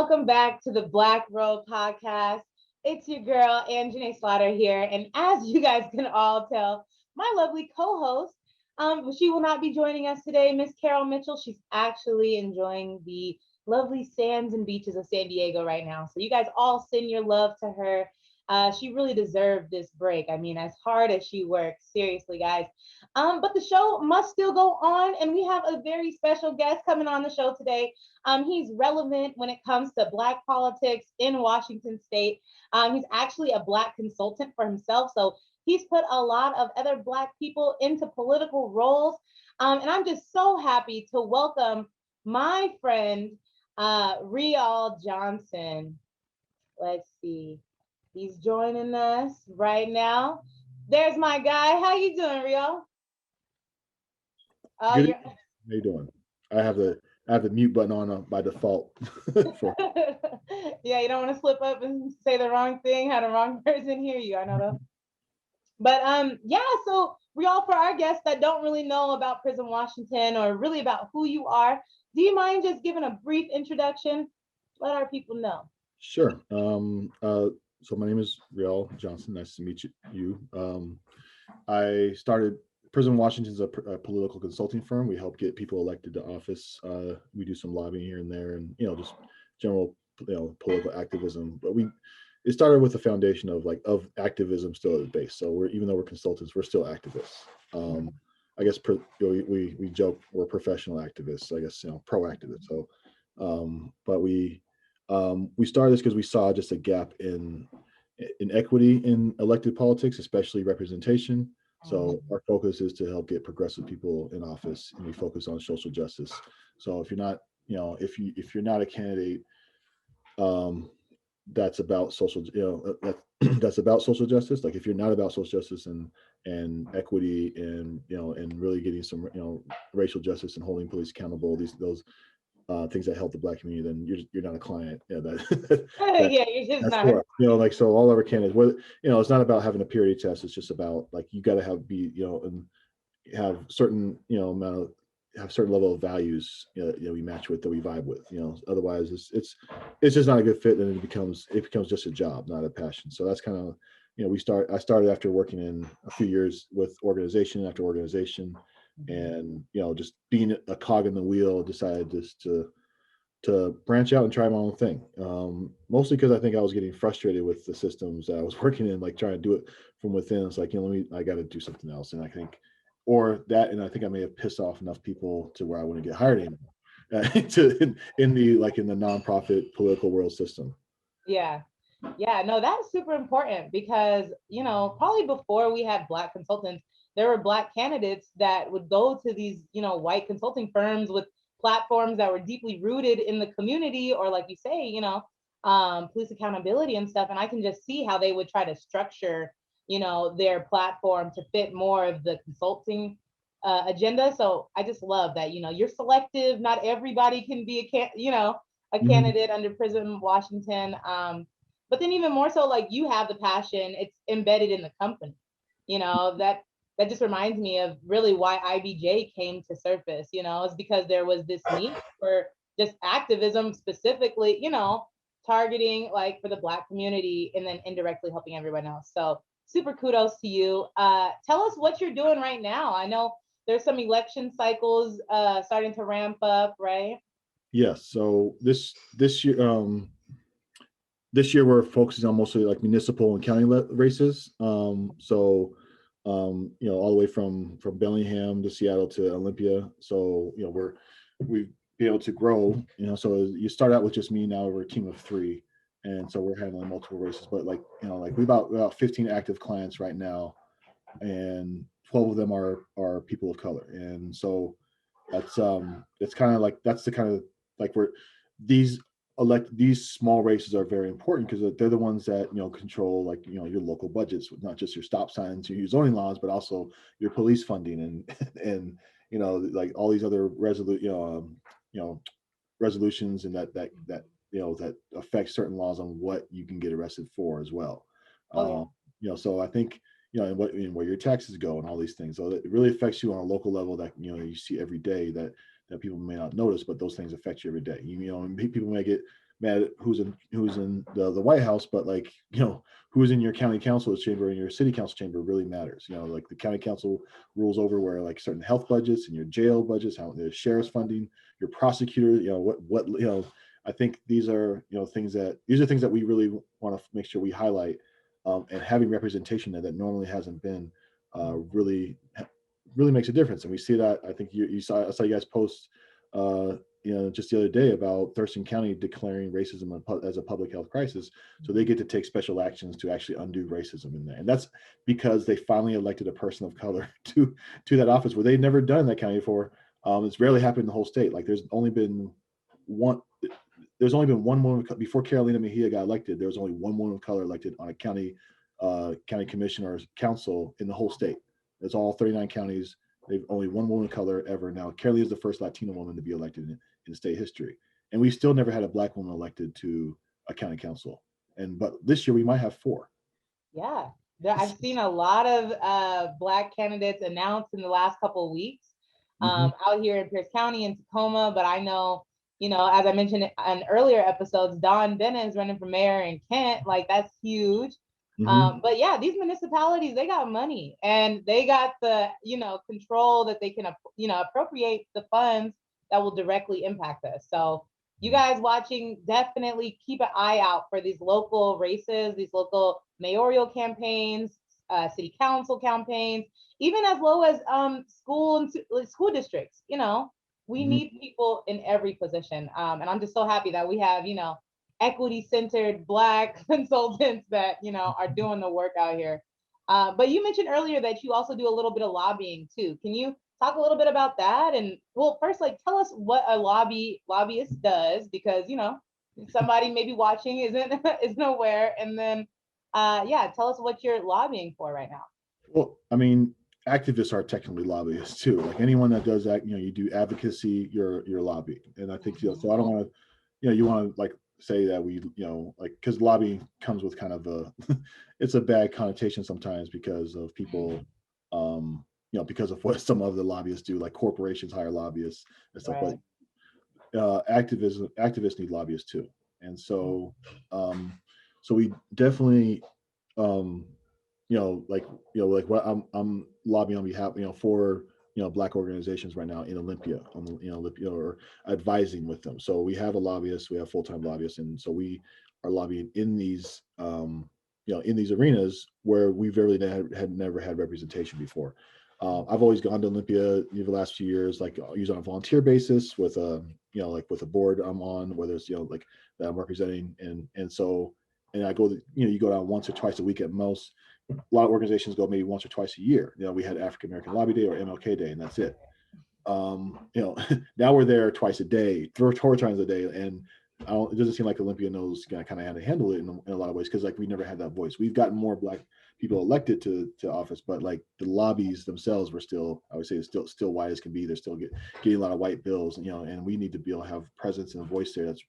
welcome back to the Black Robe podcast. It's your girl, Anzhane Slaughter here. And as you guys can all tell, my lovely co-host, she will not be joining us today, Miss Carol Mitchell. She's actually enjoying the lovely sands and beaches of San Diego right now. So you guys all send your love to her. She really deserved this break. I mean, as hard as she works, seriously, guys. But the show must still go on, and we have a very special guest coming on the show today. He's relevant when it comes to Black politics in Washington State. He's actually a Black consultant for himself, so he's put a lot of other Black people into political roles. And I'm just so happy to welcome my friend, Riall Johnson. Let's see. He's joining us right now. There's my guy. How you doing, Riall? Good. How you doing? I have the mute button on by default. Yeah, you don't want to slip up and say the wrong thing, have the wrong person hear you. I know that. But yeah, so Riall, for our guests that don't really know about Prism Washington or really about who you are, do you mind just giving a brief introduction? Let our people know. Sure. So my name is Riall Johnson. Nice to meet you. I started Prism Washington's a political consulting firm. We help get people elected to office. We do some lobbying here and there, and just general political activism. But it started with the foundation of activism still at the base. So even though we're consultants, we're still activists. I guess we joke we're professional activists. I guess proactivists. So, but we started this because we saw just a gap in equity in elected politics, especially representation. So our focus is to help get progressive people in office, and we focus on social justice. So if you're not, if you're not a candidate that's about that's about social justice, like if you're not about social justice and equity and and really getting some racial justice and holding police accountable, those things that help the Black community, then you're not a client. Yeah, Yeah, you're just that's not. for so all our candidates. It's not about having a purity test. It's just about you got to and have certain amount of have certain level of values we match with, that we vibe with. Otherwise it's just not a good fit, and it becomes just a job, not a passion. So that's kind of I started after working in a few years with organization after organization, and just being a cog in the wheel, decided just to branch out and try my own thing. Mostly because I think I was getting frustrated with the systems that I was working in, trying to do it from within. It's I got to do something else. And I think, and I think I may have pissed off enough people to where I wouldn't get hired anymore in the nonprofit political world system. Yeah. Yeah, no, that's super important because, probably before we had Black consultants, there were Black candidates that would go to these, white consulting firms with platforms that were deeply rooted in the community, or like you say, police accountability and stuff. And I can just see how they would try to structure, their platform to fit more of the consulting agenda. So I just love that, you're selective. Not everybody can be a candidate under Prism Washington. But then even more so, you have the passion, it's embedded in the company. That just reminds me of really why IBJ came to surface, it's because there was this need for just activism, specifically, targeting for the Black community and then indirectly helping everyone else. So super kudos to you. Tell us what you're doing right now. I know there's some election cycles starting to ramp up, right? Yes. So this year, we're focusing on mostly municipal and county races. All the way from Bellingham to Seattle to Olympia. So we've been able to grow. So you start out with just me. Now we're a team of 3, and so we're handling multiple races. But we about 15 active clients right now, and 12 of them are people of color. And so that's it's kind of that's the kind of where these these small races are very important, because they're the ones that control your local budgets, not just your stop signs, your zoning laws, but also your police funding and all these other resolutions, and that affect certain laws on what you can get arrested for as well. Oh, So I think and where your taxes go and all these things. So it really affects you on a local level that you see every day, that people may not notice, but those things affect you every day. And people may get mad at who's in the White House, but like, who's in your county council chamber and your city council chamber really matters. Like the county council rules over where like certain health budgets and your jail budgets, how the sheriff's funding, your prosecutor, what I think these are things that we really want to make sure we highlight, and having representation that normally hasn't been, really makes a difference. And we see that. I think you saw, I saw you guys post, just the other day about Thurston County declaring racism as a public health crisis. So they get to take special actions to actually undo racism in there. And that's because they finally elected a person of color to that office, where they'd never done in that county before. It's rarely happened in the whole state. Like one there's only been one woman before Carolina Mejia got elected. There was only one woman of color elected on a county commission or council in the whole state. It's all 39 counties. They've only one woman of color ever. Now, Carolina is the first Latina woman to be elected in state history, and we still never had a Black woman elected to a county council. But this year we might have four. Yeah, I've seen a lot of Black candidates announced in the last couple of weeks, out here in Pierce County and Tacoma. But I know, as I mentioned in earlier episodes, Don Bennett is running for mayor in Kent. Like, that's huge. But yeah, these municipalities, they got money and they got the, control that they can, appropriate the funds that will directly impact us. So you guys watching, definitely keep an eye out for these local races, these local mayoral campaigns, city council campaigns, even as low as school districts. We need people in every position. And I'm just so happy that we have, equity-centered Black consultants that, are doing the work out here. But you mentioned earlier that you also do a little bit of lobbying too. Can you talk a little bit about that? And well, first, like, tell us what a lobbyist does, because, somebody maybe watching isn't aware. And then, yeah, tell us what you're lobbying for right now. Well, I mean, activists are technically lobbyists too. Like anyone that does that, you do advocacy, you're lobbying. And I think, so I don't want to, you want to like say that we, like, because lobbying comes with kind of it's a bad connotation sometimes because of people, because of what some of the lobbyists do, like corporations hire lobbyists and stuff. Right. But activists need lobbyists too. And so, so we definitely, like what I'm lobbying on behalf, for Black organizations right now in Olympia, Olympia, or advising with them. So we have a lobbyist, we have full-time lobbyists, and so we are lobbying in these in these arenas where we've really had never had representation before. I've always gone to Olympia the last few years, like use on a volunteer basis with like with a board I'm on, whether it's like that I'm representing, and so I go you go down once or twice a week at most. A lot of organizations go maybe once or twice a year. We had African American Lobby Day or MLK Day, and that's it. Now we're there twice a day, 4 times a day, and it doesn't seem like Olympia knows kind of how to handle it in a lot of ways, because like we never had that voice. We've gotten more Black people elected to office, but like the lobbies themselves were still, I would say, still white as can be. They're still getting a lot of white bills, and we need to be able to have presence and a voice there that's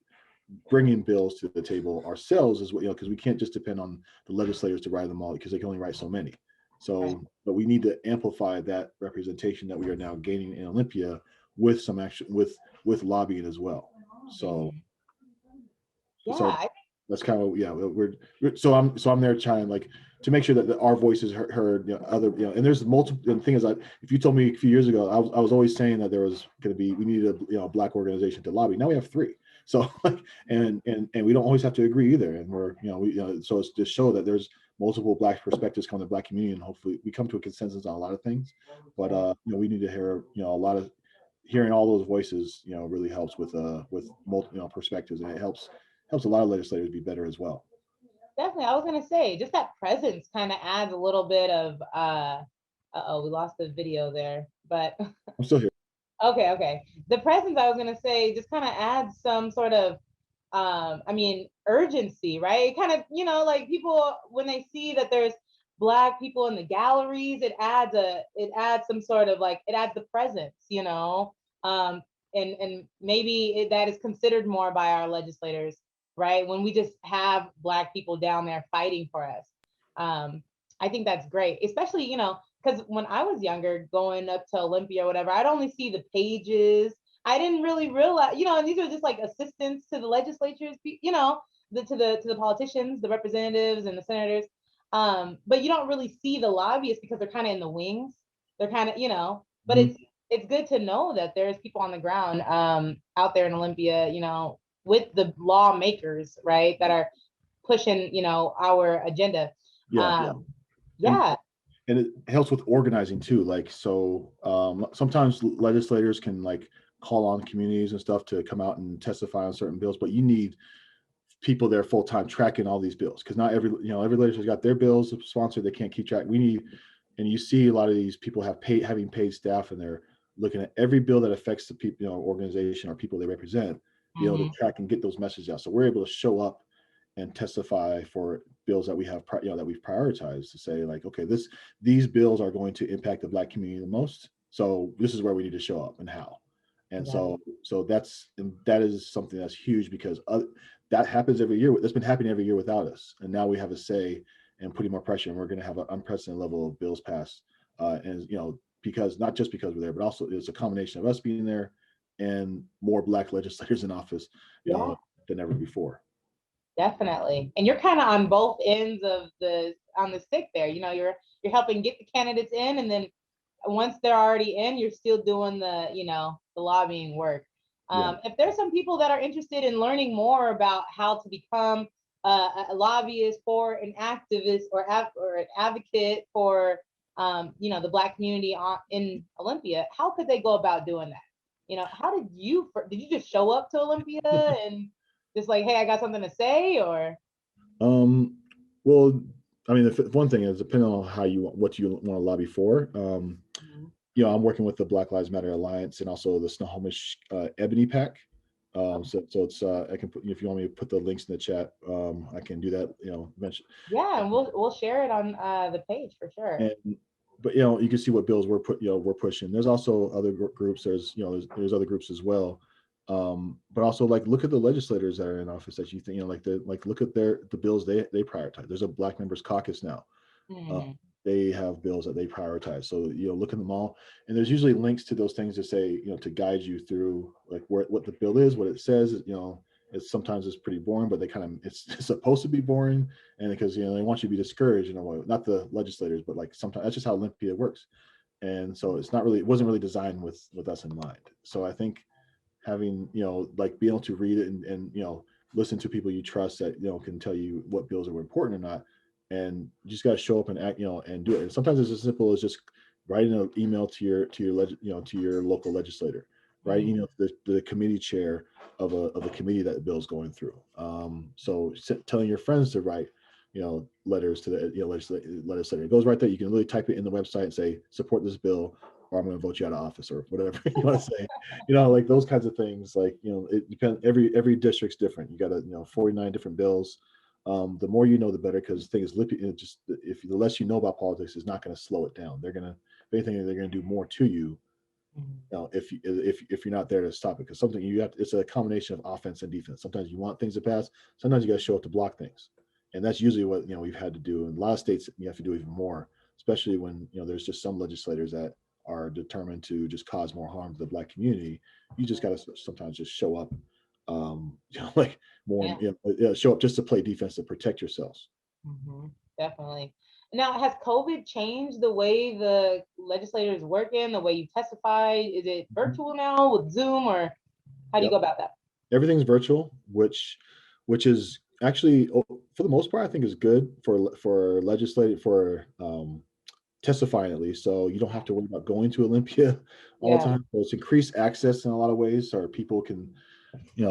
bringing bills to the table ourselves as well, because we can't just depend on the legislators to write them all, because they can only write so many. So, but we need to amplify that representation that we are now gaining in Olympia with some action, with lobbying as well. So, that's kind of, I'm there trying like to make sure that our voice is heard. And there's multiple. And the thing is, if you told me a few years ago, I was always saying that there was going to be, we needed a Black organization to lobby. Now we have 3. So like, and we don't always have to agree either. And we're, so it's just show that there's multiple Black perspectives coming to the Black community, and hopefully we come to a consensus on a lot of things. But we need to hear, a lot of hearing all those voices, really helps with multiple perspectives, and it helps a lot of legislators be better as well. Definitely. I was going to say, just that presence kind of adds a little bit of, we lost the video there, but I'm still here. Okay. The presence, I was going to say, just kind of adds some sort of, urgency, right? Kind of, like people, when they see that there's Black people in the galleries, it adds some sort of like, it adds the presence, and maybe that is considered more by our legislators, right? When we just have Black people down there fighting for us. I think that's great, especially, because when I was younger, going up to Olympia or whatever, I'd only see the pages. I didn't really realize, and these are just like assistants to the legislatures, to the politicians, the representatives, and the senators. But you don't really see the lobbyists because they're kind of in the wings. They're kind of, but Mhm. it's good to know that there's people on the ground out there in Olympia, with the lawmakers, right, that are pushing, our agenda. Yeah, and Yeah, and it helps with organizing too. Like, so sometimes legislators can like call on communities and stuff to come out and testify on certain bills, but you need people there full time tracking all these bills, because not every legislator's got their bills sponsored. They can't keep track. We need, and you see a lot of these people having paid staff, and they're looking at every bill that affects the people, organization or people they represent, be able to mm-hmm. track and get those messages out. So we're able to show up and testify for bills that we have, that we've prioritized, to say like, okay, these bills are going to impact the Black community the most. So this is where we need to show up and how. And Right. so that is something that's huge, because that happens every year. That's been happening every year without us, and now we have a say and putting more pressure, and we're going to have an unprecedented level of bills passed. And because not just because we're there, but also it's a combination of us being there and more Black legislators in office, Yeah, than ever before. definitely. And you're kind of on both ends of the stick there. You're helping get the candidates in, and then once they're already in, you're still doing the lobbying work. Yeah. If there's some people that are interested in learning more about how to become a lobbyist for an activist or an advocate for the Black community in Olympia, how could they go about doing that? How did you just show up to Olympia and just like, hey, I got something to say, or Um, well, I mean, the one thing is, depending on what you want to lobby for. Mhm. I'm working with the Black Lives Matter Alliance and also the Snohomish Ebony Pack. So it's I can put, if you want me to put the links in the chat, I can do that. Mention. Yeah, and we'll share it on the page for sure. And but you can see what bills we're pushing. There's also other groups. There's other groups as well. But also, like, look at the legislators that are in office that you think, look at the bills they prioritize. There's a Black Members Caucus now. uh, Mhm. they have bills that they prioritize. So look at them all, and there's usually links to those things to say, to guide you through like what the bill is, what it says. It's sometimes it's pretty boring, but they kind of it's supposed to be boring, and because they want you to be discouraged. Not the legislators, but like sometimes that's just how Olympia works. And so it wasn't really designed with us in mind. So I think having like being able to read it and listen to people you trust that can tell you what bills are important or not, and you just got to show up and act, and do it. And sometimes it's as simple as just writing an email to your local legislator, writing Mhm. to the committee chair of a committee that the bill's going through. So telling your friends to write letters to the legislator. It goes right there. You can really type it in the website and say support this bill, or I'm going to vote you out of office, or whatever you want to say. Like those kinds of things. Like, it depends. Every district's different. You got 49 different bills. The more you know, the better, because the thing is, just if the less you know about politics is not going to slow it down. They're gonna, if anything, they're going to do more to you. Mhm. If you're not there to stop it, because something you have, it's a combination of offense and defense. Sometimes you want things to pass. Sometimes you got to show up to block things, and that's usually what we've had to do. In a lot of states, you have to do even more, especially when there's just some legislators that are determined to just cause more harm to the Black community. You just got to sometimes just show up, like more, Yeah. show up just to play defense to protect yourselves. Mhm. Definitely. Now, has COVID changed the way the legislators work the way you testify? Is it virtual now with Zoom, or how do you Yep. go about that? Everything's virtual, which is actually, for the most part, I think is good for legislative, for testifying at least. So you don't have to worry about going to Olympia all the Yeah. time. So it's increased access in a lot of ways, or people can,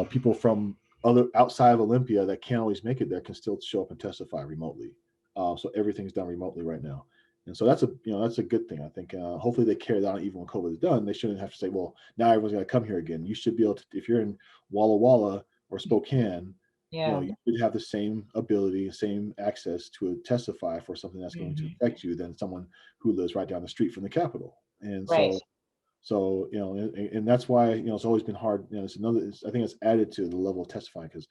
people from other outside of Olympia that can't always make it there can still show up and testify remotely. So everything's done remotely right now, and so that's a good thing. I think hopefully they carry that on even when COVID is done. They shouldn't have to say, well, now everyone's going to come here again. You should be able to, if you're in Walla Walla or Spokane, Yeah. you should have the same ability, same access to testify for something that's going to Mhm. affect you than someone who lives right down the street from the Capitol. And Right. so and that's why it's always been hard. I think it's added to the level of testifying, because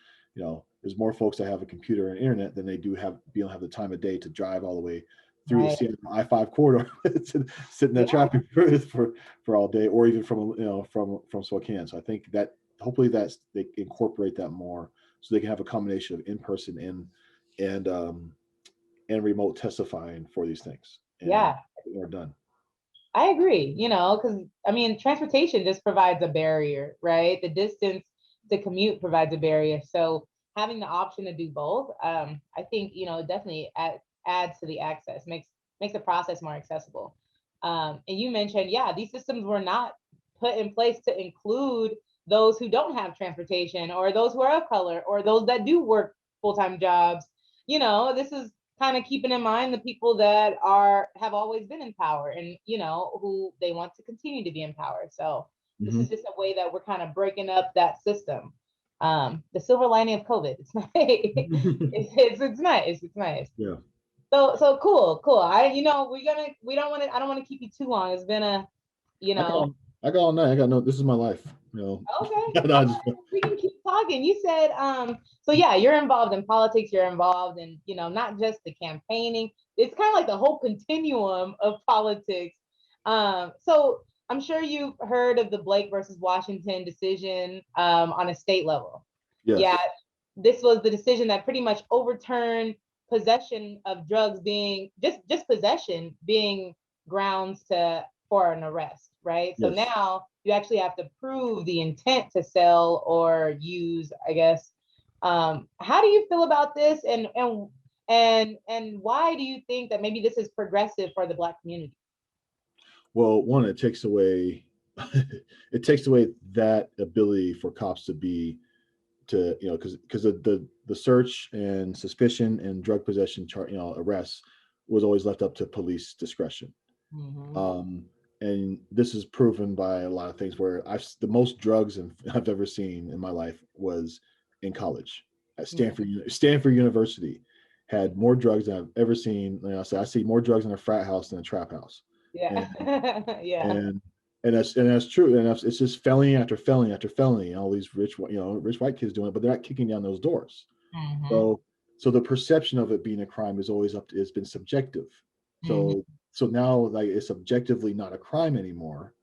there's more folks that have a computer and internet than they do have the time of day to drive all the way through the Right. Seattle I-5 corridor, sit in that Yeah. traffic for all day, or even from Spokane. So I think that hopefully they incorporate that more, so they can have a combination of in person and and remote testifying for these things, and Yeah. we're done. I agree, because I mean, transportation just provides a barrier, right? The distance to commute provides a barrier. So having the option to do both, I think, definitely adds to the access, makes the process more accessible. And you mentioned, yeah, these systems were not put in place to include those who don't have transportation, or those who are of color, or those that do work full-time jobs. This is kind of keeping in mind the people that have always been in power, and who they want to continue to be in power. So this is Hmm. just a way that we're kind of breaking up that system. The silver lining of COVID. It's nice. It's nice. It's nice. Yeah. So cool. We don't want to. I don't want to keep you too long. It's been a you I know got I got all night. I got no. This is my life. Okay. No, I All just, right. We can keep talking. You said, so yeah, you're involved in politics, you're involved in, not just the campaigning. It's kind of like the whole continuum of politics. So I'm sure you've heard of the Blake versus Washington decision on a state level. Yeah, yes. this was the decision that pretty much overturned possession of drugs being just possession being grounds for an arrest, right? So Yes. now you actually have to prove the intent to sell or use, I guess. How do you feel about this, and why do you think that maybe this is progressive for the Black community? Well, one, it takes away it takes away that ability for cops to be to because the search and suspicion and drug possession arrests was always left up to police discretion. Mm-hmm. um and this is proven by a lot of things where the most drugs I've ever seen in my life was in college at Stanford University had more drugs than I've ever seen. I see more drugs in a frat house than a trap house. Yeah. and Yeah. and that's true, and it's just felony after felony after felony, and all these rich white kids doing it, but they're not kicking down those doors. Mm-hmm. So the perception of it being a crime is always it's been subjective. Mm-hmm. So now, like, it's objectively not a crime anymore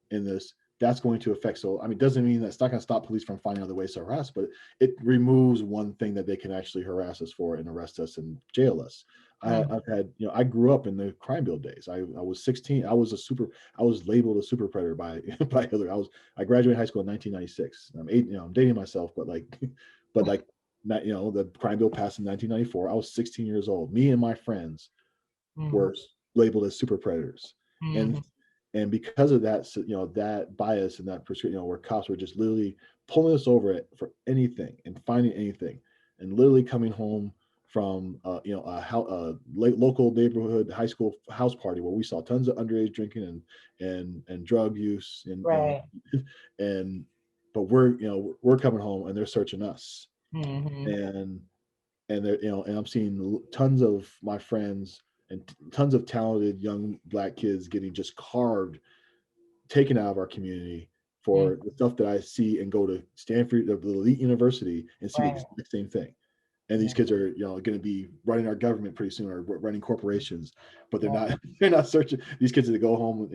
in this. That's going to affect, so I mean, doesn't mean that's not going to stop police from finding other ways to harass, but it removes one thing that they can actually harass us for and arrest us and jail us. Mm-hmm. I've had, I grew up in the crime bill days. I was 16. I was labeled a super predator by by Hillary. I graduated high school in 1996. I'm eight, I'm dating myself, but like but like not, the crime bill passed in 1994. I was 16 years old. Me and my friends were labeled as super predators. Mm-hmm. And because of that, so, that bias and that where cops were just literally pulling us over it for anything and finding anything, and literally coming home from local neighborhood high school house party where we saw tons of underage drinking and drug use, and Right. and but we're coming home and they're searching us. Mm-hmm. and and I'm seeing tons of my friends and tons of talented young Black kids getting just carved, taken out of our community Mm-hmm. for the stuff that I see, and go to Stanford, the elite university, and see the Right. exact same thing. And these Yeah. kids are, going to be running our government pretty soon, or running corporations, but they're Yeah. not. They're not searching. These kids that go home,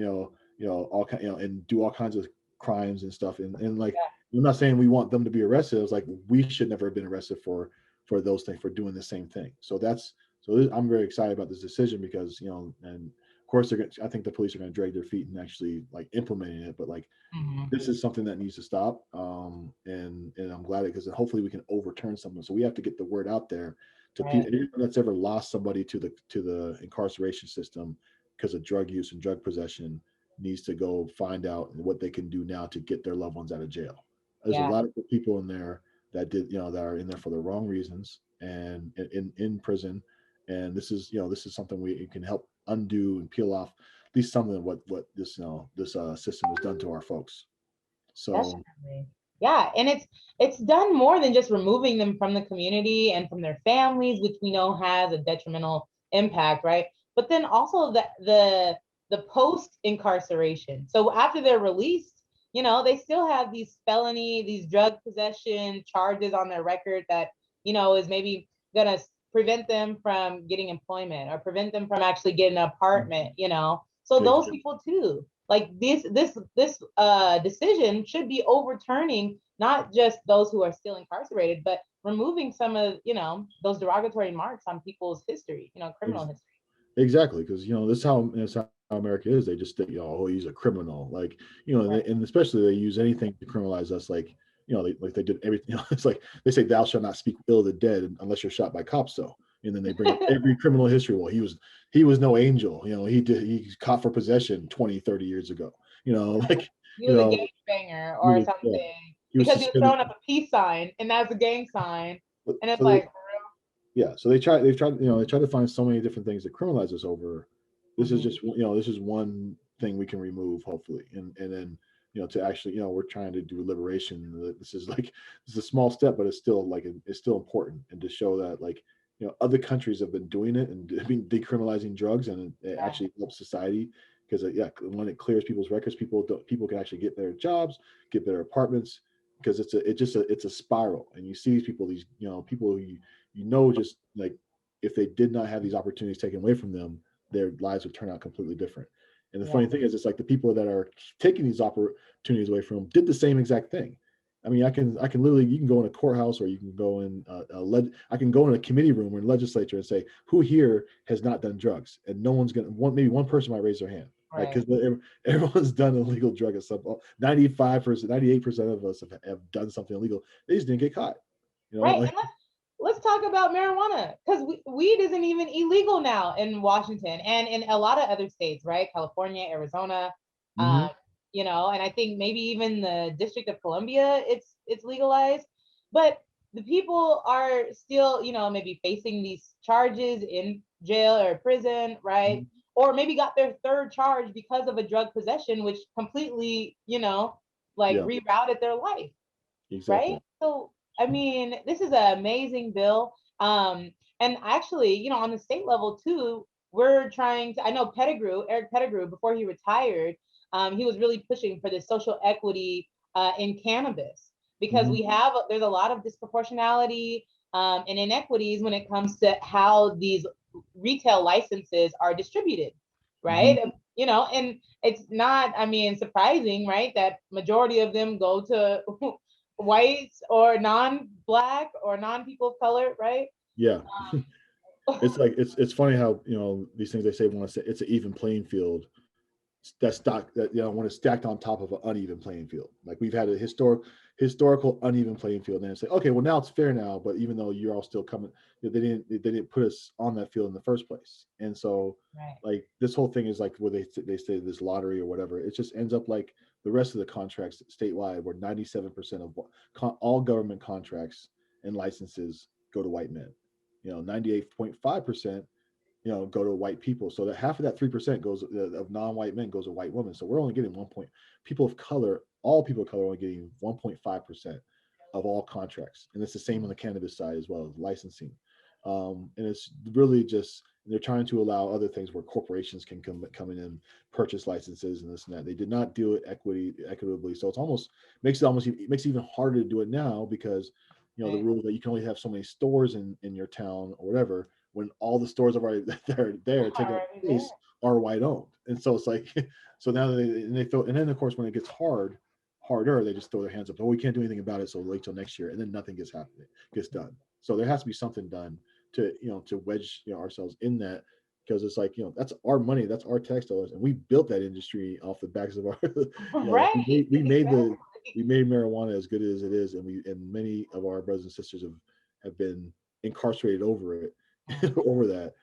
all kind, and do all kinds of crimes and stuff. And like, I'm not saying we want them to be arrested. It's like we should never have been arrested for those things, for doing the same thing. I'm very excited about this decision because, and of course I think the police are going to drag their feet and actually like implementing it, but like, Mm-hmm. this is something that needs to stop. And I'm glad because hopefully we can overturn something. So we have to get the word out there to Right. people. Anyone that's ever lost somebody to the incarceration system because of drug use and drug possession needs to go find out what they can do now to get their loved ones out of jail. There's a Yeah. lot of people in there that are in there for the wrong reasons and in prison. And this is something we can help undo and peel off at least some of what this system has done to our folks. So Definitely. Yeah, and it's done more than just removing them from the community and from their families, which we know has a detrimental impact, right? But then also the post incarceration. So after they're released, they still have these drug possession charges on their record that, is maybe gonna prevent them from getting employment or prevent them from actually getting an apartment, you know. So those people too, like this decision should be overturning not just those who are still incarcerated, but removing some of, you know, those derogatory marks on people's history, you know, criminal history. Exactly, because this how America is. They just think, oh, he's a criminal, like Right. and especially they use anything to criminalize us, like like they did everything. It's like they say, "Thou shalt not speak ill of the dead unless you're shot by cops." Though, and then they bring up every criminal history. Well, he was no angel. He's caught for possession 20, 30 years ago. Right. Like He you was a know, gang banger he or was yeah, something he was because he was suspended. throwing up a peace sign and that's a gang sign. And it's So they like, yeah, so they try to find so many different things to criminalize us over. This is mhm, just this is one thing we can remove hopefully, and then to actually we're trying to do liberation. This is like this is a small step, but it's still like it's still important, and to show that like other countries have been doing it and been decriminalizing drugs, and it yeah, actually helps society because yeah, when it clears people's records, people can actually get better jobs, get better apartments because it's a spiral, and you see these people, people who just like if they did not have these opportunities taken away from them, their lives would turn out completely different. And the yeah, funny thing is, it's like the people that are taking these opportunities away from them did the same exact thing. I mean, I can literally, you can go in a courthouse or you can go in I can go in a committee room or in legislature and say, who here has not done drugs? And no one's gonna maybe one person might raise their hand, right? right, Because everyone's done illegal drug at some 95%, 98% of us have done something illegal. They just didn't get caught. right. Like And let's talk about marijuana because weed isn't even illegal now in Washington and in a lot of other states, right? California, Arizona, hmm um, you know, and I think maybe even the District of Columbia, it's legalized, but the people are still, you know, maybe facing these charges in jail or prison, right? Or maybe got their third charge because of a drug possession, which completely, you know, like Yeah, rerouted their life, right? exactly. So, I mean, this is an amazing bill. And actually, you know, on the state level too, we're trying to, I know Eric Pettigrew, before he retired, he was really pushing for this social equity in cannabis because hmm there's a lot of disproportionality and inequities when it comes to how these retail licenses are distributed, hmm right? You know, and it's not, I mean, surprising, right, that majority of them go to whites or non-black or non-people of color, right? Yeah, it's like it's funny how these things they say want to say it's an even playing field. That's stock that when it's stacked on top of an uneven playing field. Like we've had a historical uneven playing field, and it's like okay, well now it's fair now, but even though you're all still coming, they didn't put us on that field in the first place, and so Right. like this whole thing is like where they say this lottery or whatever. It just ends up like the rest of the contracts statewide, where 97% of all government contracts and licenses go to white men. 98.5% go to white people. So that half of that 3% goes of non-white men goes to white women. So we're only getting 1 point. People of color, all people of color, are only getting 1.5% of all contracts, and it's the same on the cannabis side as well as licensing. And it's really just they're trying to allow other things where corporations can come in and purchase licenses and this and that. They did not do it equitably, so it's almost it makes it even harder to do it now because the Right. rule that you can only have so many stores in your town or whatever when all the stores are already there taking up Already there. space are white owned. And so it's like so now they throw, and then of course when it gets harder, they just throw their hands up. Oh, we can't do anything about it, so wait till next year, and then nothing gets done. So there has to be something done to wedge ourselves in that, because it's like that's our money, that's our tax dollars, and we built that industry off the backs of our Right. we made marijuana as good as it is, and many of our brothers and sisters have been incarcerated over it over that,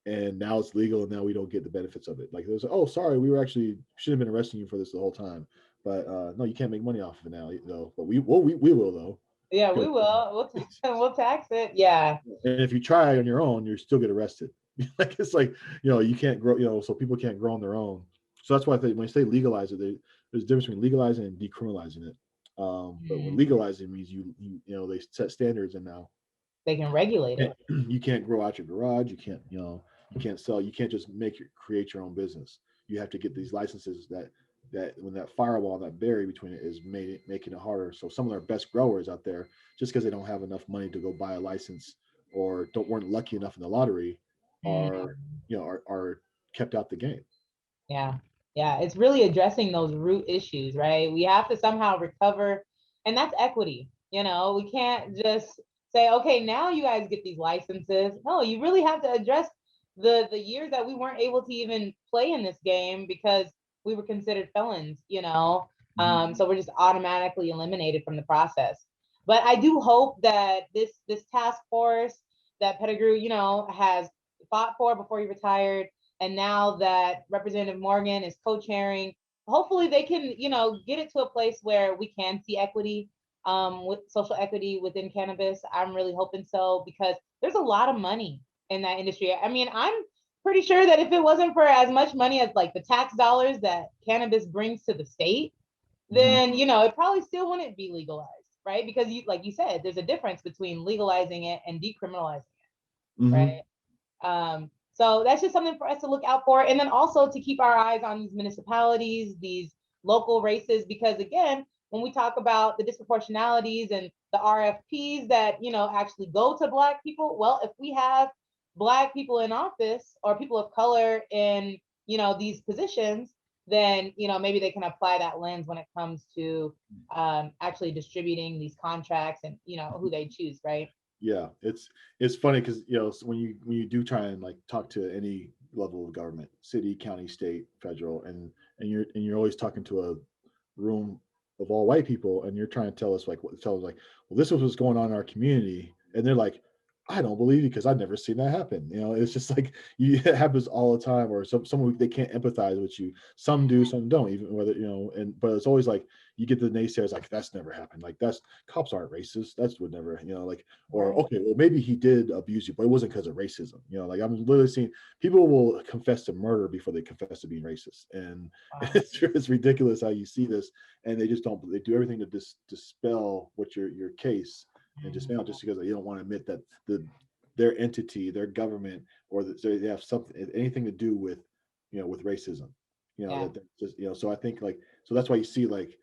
and now it's legal, and now we don't get the benefits of it. Like there's oh sorry, we were actually should have been arresting you for this the whole time, but no, you can't make money off of it now though. But we will though. Yeah, we 'Cause- will. We'll tax it. Yeah. and if you try on your own, you still get arrested. Like it's like you can't grow, so people can't grow on their own. So that's why I think when you say legalize it, there's a difference between legalizing and decriminalizing it. But when Mhm. legalizing means they set standards, and now They can regulate it. you can't grow out your garage. You can't sell. You can't just create your own business. You have to get these licenses that when that firewall, that barrier between it is making it harder. So some of our best growers out there, just because they don't have enough money to go buy a license or don't weren't lucky enough in the lottery Mm. are are kept out the game. Yeah. Yeah. It's really addressing those root issues, right? We have to somehow recover, and that's equity. We can't just say, okay, now you guys get these licenses. No, you really have to address the years that we weren't able to even play in this game because we were considered felons. Mhm. So we're just automatically eliminated from the process. But I do hope that this task force that Pettigrew, has fought for before he retired, and now that Representative Morgan is co-chairing, hopefully they can, get it to a place where we can see equity, with social equity within cannabis. I'm really hoping so because there's a lot of money in that industry. I mean, I'm pretty sure that if it wasn't for as much money as like the tax dollars that cannabis brings to the state, Mhm. then it probably still wouldn't be legalized, right? Because like you said, there's a difference between legalizing it and decriminalizing it, Mhm. right? So that's just something for us to look out for. And then also to keep our eyes on these municipalities, these local races, because again, when we talk about the disproportionalities and the RFPs that, actually go to Black people, well, if we have Black people in office or people of color in, these positions, then, maybe they can apply that lens when it comes to actually distributing these contracts and, who they choose, right? Yeah, it's funny because so when you do try and like talk to any level of government, city, county, state, federal, and you're always talking to a room of all white people, and you're trying to tell us like, well, this is what's going on in our community, and they're like, I don't believe you because I've never seen that happen. It's just like it happens all the time, or someone they can't empathize with you. Some do, some don't. Even whether but it's always like you get the naysayers like that's never happened. Like that's cops aren't racist. That's would never like or Right. okay, well maybe he did abuse you, but it wasn't because of racism. Like I'm literally seeing people will confess to murder before they confess to being racist, and Wow. it's ridiculous how you see this, and they just don't. They do everything to dispel what your case and dismantle just because they don't want to admit that their entity, their government, or that they have something anything to do with with racism. Yeah. That just So I think so that's why you see like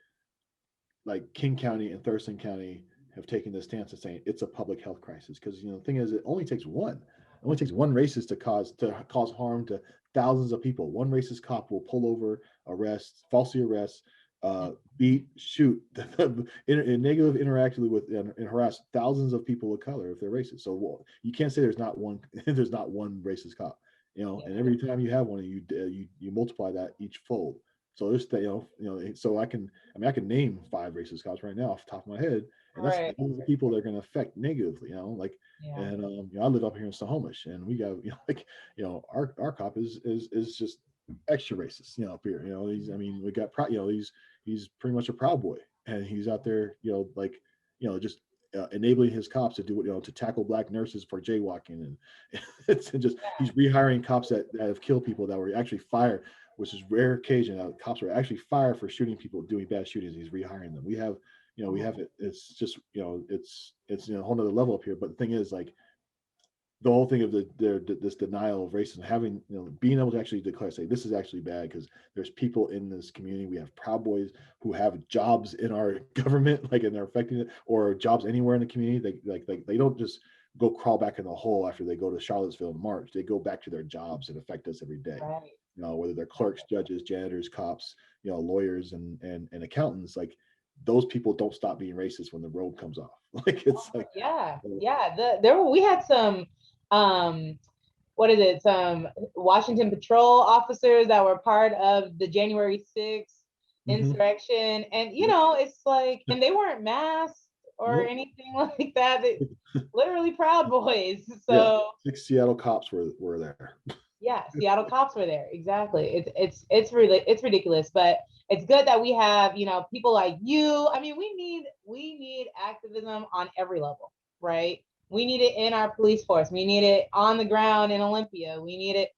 King County and Thurston County have taken this stance of saying it's a public health crisis because the thing is it only takes one. It only takes one racist to cause harm to thousands of people. One racist cop will pull over, arrest, falsely arrest, beat, shoot, negative interactively with and harass thousands of people of color if they're racist. So you can't say there's not one there's not one racist cop. Yeah. And every time you have one, you multiply that each fold. So there's so I can name 5 racist cops right now off the top of my head, and that's Right. thousands of people that are going to affect negatively. Yeah. And I live up here in Snohomish, and we got our cop is just extra racist. Up here, he's I mean we got he's pretty much a proud boy, and he's out there just enabling his cops to do to tackle black nurses for jaywalking, and it's just he's rehiring cops that have killed people that were actually fired, which is rare occasion. Cops were actually fired for shooting people doing bad shootings. He's rehiring them. We have it. It's just it's a whole nother level up here. But the thing is the whole thing of this denial of racism, having being able to actually declare, say this is actually bad because there's people in this community. We have Proud Boys who have jobs in our government, and they're affecting it, or jobs anywhere in the community. They don't just go crawl back in the hole after they go to Charlottesville in March. They go back to their jobs and affect us every day. Right. Whether they're clerks, judges, janitors, cops, lawyers, and accountants. Those people don't stop being racist when the robe comes off. It's like Yeah. Yeah. We had some what is it? Some Washington patrol officers that were part of the January 6th mhm. insurrection. And Yep. it's like, and they weren't masked or Nope. anything like that. They literally Proud Boys. Yeah, So 6 Seattle cops were there. yeah, Seattle cops were there. Exactly. It's really it's ridiculous, but it's good that we have, people like you. I mean, we need activism on every level, right? We need it in our police force. We need it on the ground in Olympia. We need it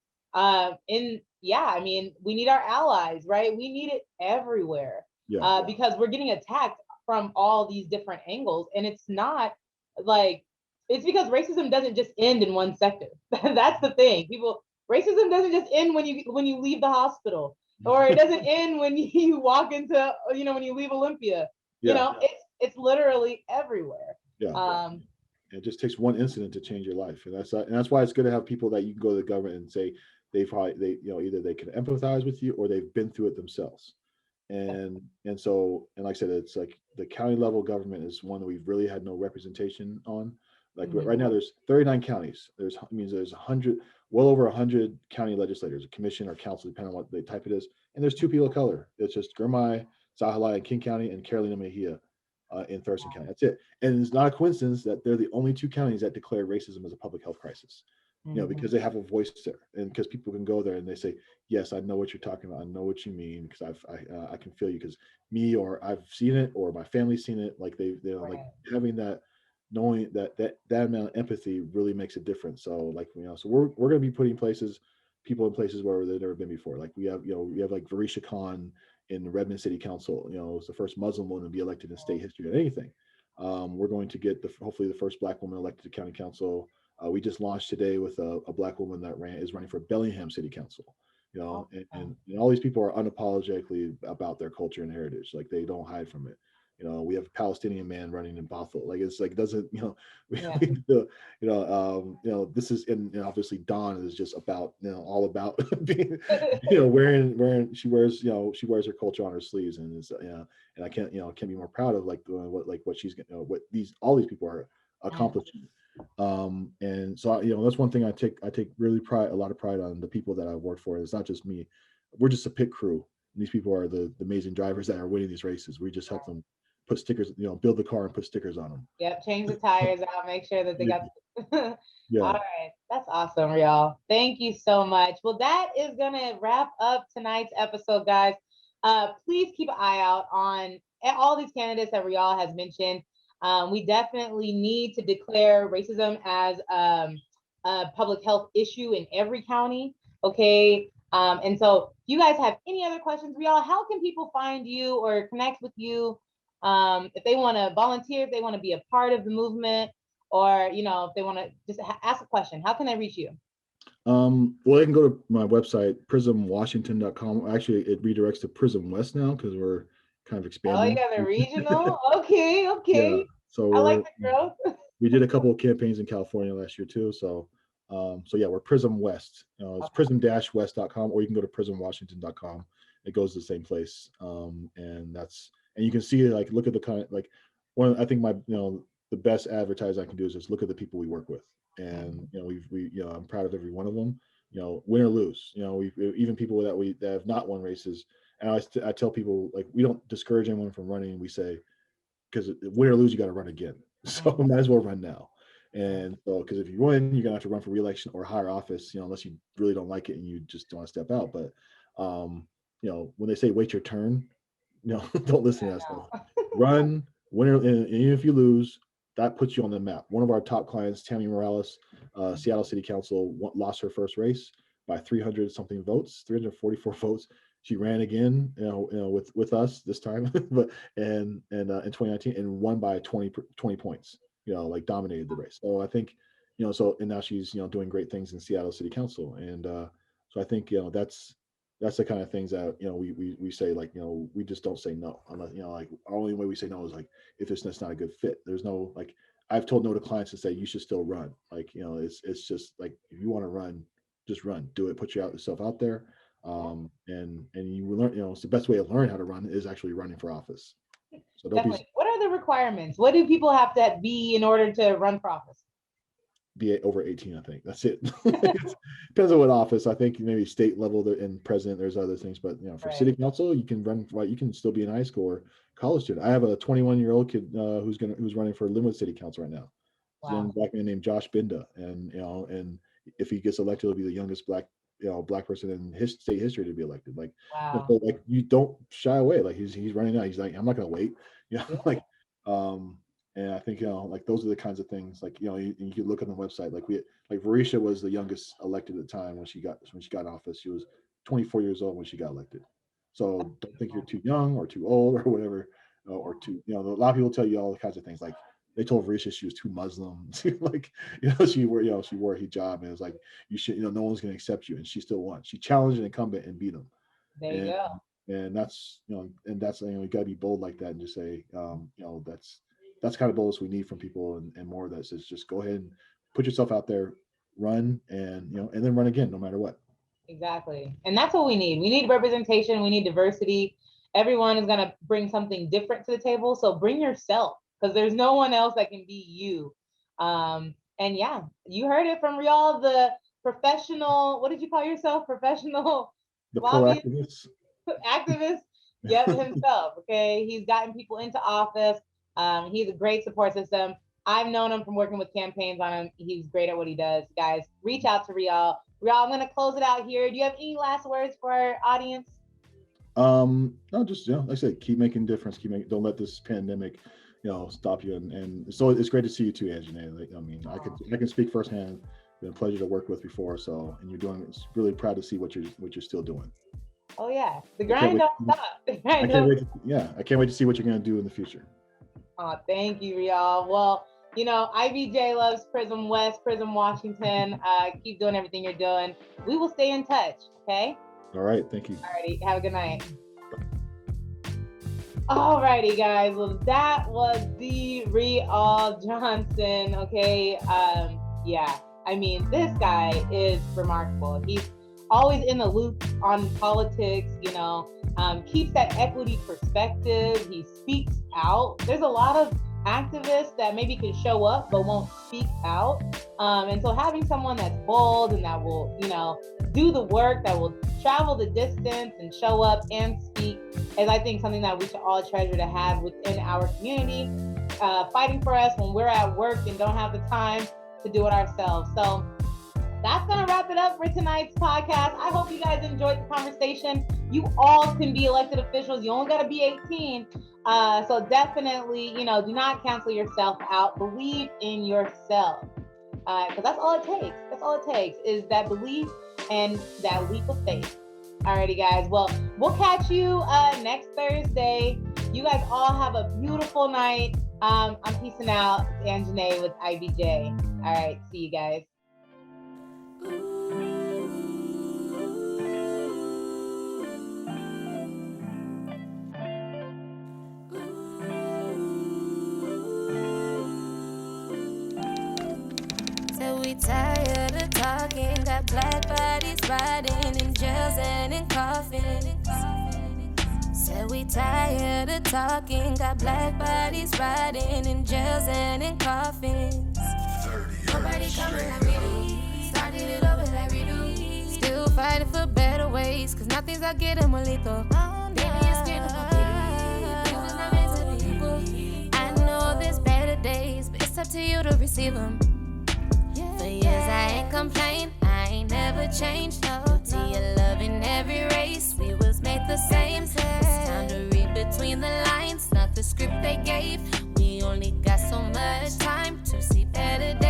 in yeah, I mean, we need our allies, right? We need it everywhere. Yeah, Because we're getting attacked from all these different angles, and it's not like it's because racism doesn't just end in one sector. That's the thing. People Racism doesn't just end when you leave the hospital, or it doesn't end when you walk into when you leave Olympia. yeah, It's literally everywhere. yeah. Um, It just takes one incident to change your life, and that's why it's good to have people that you can go to the government and say either they can empathize with you or they've been through it themselves. And like I said, it's like the county level government is one that we've really had no representation on. Like Mhm. right now, there's 39 counties. Means there's 100, well over 100 county legislators, a commission or council, depending on what the type it is. And there's two people of color. It's just Gurmai, Zahalai in King County, and Carolina Mejia in Thurston County. That's it. And it's not a coincidence that they're the only two counties that declare racism as a public health crisis. Mhm. Because they have a voice there, and because people can go there and they say, "Yes, I know what you're talking about. I know what you mean because I can feel you because me or I've seen it or my family's seen it." Like they like Right. having that, knowing that amount of empathy really makes a difference. So like so we're going to be putting people in places where they've never been before. Like we have like Varisha Khan in the Redmond City Council. It's the first Muslim woman to be elected in state history or anything. We're going to get hopefully the first Black woman elected to county council. We just launched today with a Black woman that is running for Bellingham City Council. Awesome. And all these people are unapologetically about their culture and heritage. Like they don't hide from it. We have a Palestinian man running in Bothell. Like it's like doesn't Yeah. we this is and obviously Dawn is just about all about being wearing she wears her culture on her sleeves, and it's and I can't be more proud of like what she's what all these people are accomplishing. And so that's one thing I take really a lot of pride on the people that I've worked for. It's not just me. We're just a pit crew. And these people are the amazing drivers that are winning these races. We just help them put stickers, build the car and put stickers on them. Yep, change the tires out, make sure that they Yeah, got. All yeah. right, that's awesome, Riall. Thank you so much. Well, that is gonna wrap up tonight's episode, guys. Please keep an eye out on all these candidates that Riall has mentioned. We definitely need to declare racism as a public health issue in every county. Okay. And so, if you guys have any other questions, Riall, how can people find you or connect with you? If they want to volunteer, if they want to be a part of the movement, or if they want to just ask a question, how can they reach you? Well, they can go to my website, prismwashington.com. Actually, it redirects to Prism West now because we're kind of Oh, you expanding. got a regional? Okay, Yeah. okay. So I like the growth. we did a couple of campaigns in California last year too. So yeah, we're Prism West. It's prism-west.com, or you can go to prismwashington.com. It goes to the same place. And you can see like look at the kind of like I think the best advertising I can do is just look at the people we work with. And I'm proud of every one of them. Win or lose. We even people that have not won races. And I tell people like we don't discourage anyone from running. We say because win or lose, you got to run again. So might as well run now. And so, because if you win, you're gonna have to run for reelection or higher office, unless you really don't like it and you just don't want to step out. But, when they say wait your turn, don't listen to that stuff. Run, win, and even if you lose, that puts you on the map. One of our top clients, Tammy Morales, Seattle City Council, lost her first race by 300 something votes, 344 votes. She ran again, with us this time, but in 2019 and won by 20 points. Like dominated the race. So I think, and now she's doing great things in Seattle City Council, and so I think that's the kind of things that we say like we just don't say no unless like our only way we say no is like if it's not a good fit. There's no like I've told no to clients to say you should still run. Like it's just like if you want to run, just run, do it, put yourself out there. And you learn, it's the best way to learn how to run is actually running for office. So don't Definitely. What are the requirements? What do people have to be in order to run for office? be over 18. I think that's it. Depends on what office. I think maybe state level and president. There's other things, but for Right. city council, you can run. Right, you can still be in high school or college student. I have a 21-year-old kid who's running for Linwood City Council right now. He's a young Wow. black man named Josh Binda, and if he gets elected, he'll be the youngest black person in his state history to be elected. Like, Wow. so like you don't shy away. Like he's running out. He's like, I'm not gonna wait. Yeah. Like, um, and I think like those are the kinds of things. Like you can look on the website. Like Varisha was the youngest elected at the time when she got in office. She was 24 years old when she got elected. So don't think you're too young or too old or whatever, or too a lot of people tell you all kinds of things. Like they told Varisha she was too Muslim. Like she wore a hijab and it was like you should no one's going to accept you, and she still won. She challenged an incumbent and beat him. There you And go. and that's you got to be bold like that and just say that's that's kind of boldness we need from people, and more that says just go ahead and put yourself out there, run, and and then run again no matter what. Exactly. And that's what we need. We need representation. We need diversity. Everyone is going to bring something different to the table. So bring yourself, because there's no one else that can be you. And yeah, you heard it from Riall, the professional, what did you call yourself? Professional The lobbyist, proactiveness. activist. Yep, himself. Okay. He's gotten people into office. He's a great support system. I've known him from working with campaigns on him. He's great at what he does. Guys, reach out to Riall. Riall, I'm going to close it out here. Do you have any last words for our audience? No, just like I said, keep making difference. Don't let this pandemic, stop you. And so it's great to see you too, Anjane. Like, I mean, I can speak firsthand. It's been a pleasure to work with before. So, and you're doing. It's really proud to see what you're still doing. Oh yeah, the grind don't stop. I can't wait to see what you're going to do in the future. Oh, thank you, Riall. Well, IBJ loves Prism West, Prism Washington. Keep doing everything you're doing. We will stay in touch. Okay. All right. Thank you. Alrighty. Have a good night. Alrighty, guys. Well, that was the Riall Johnson. Okay. Yeah. I mean, this guy is remarkable. He's always in the loop on politics, keeps that equity perspective. He speaks out. There's a lot of activists that maybe can show up but won't speak out. And so having someone that's bold and that will, do the work, that will travel the distance and show up and speak is, I think, something that we should all treasure to have within our community, fighting for us when we're at work and don't have the time to do it ourselves. So that's going to wrap it up for tonight's podcast. I hope you guys enjoyed the conversation. You all can be elected officials. You only got to be 18. So definitely, do not cancel yourself out. Believe in yourself. Because that's all it takes. That's all it takes is that belief and that leap of faith. Alrighty, guys. Well, we'll catch you next Thursday. You guys all have a beautiful night. I'm peacing out. It's Anjane with IBJ. All right. See you guys. So we tired of talking, got black bodies riding in jails and in coffins. Said we tired of talking, got black bodies riding in jails and in coffins. Nobody coming like we do, started it over like we do. Still fighting for better ways, cause nothing's out getting more lethal. Baby, it's getting more big, we was not meant to be equal. I know there's better days, but it's up to you to receive them. For years I ain't complained, I ain't never changed. No, see your love in every race, we was made the same. It's time to read between the lines, not the script they gave. We only got so much time to see better days.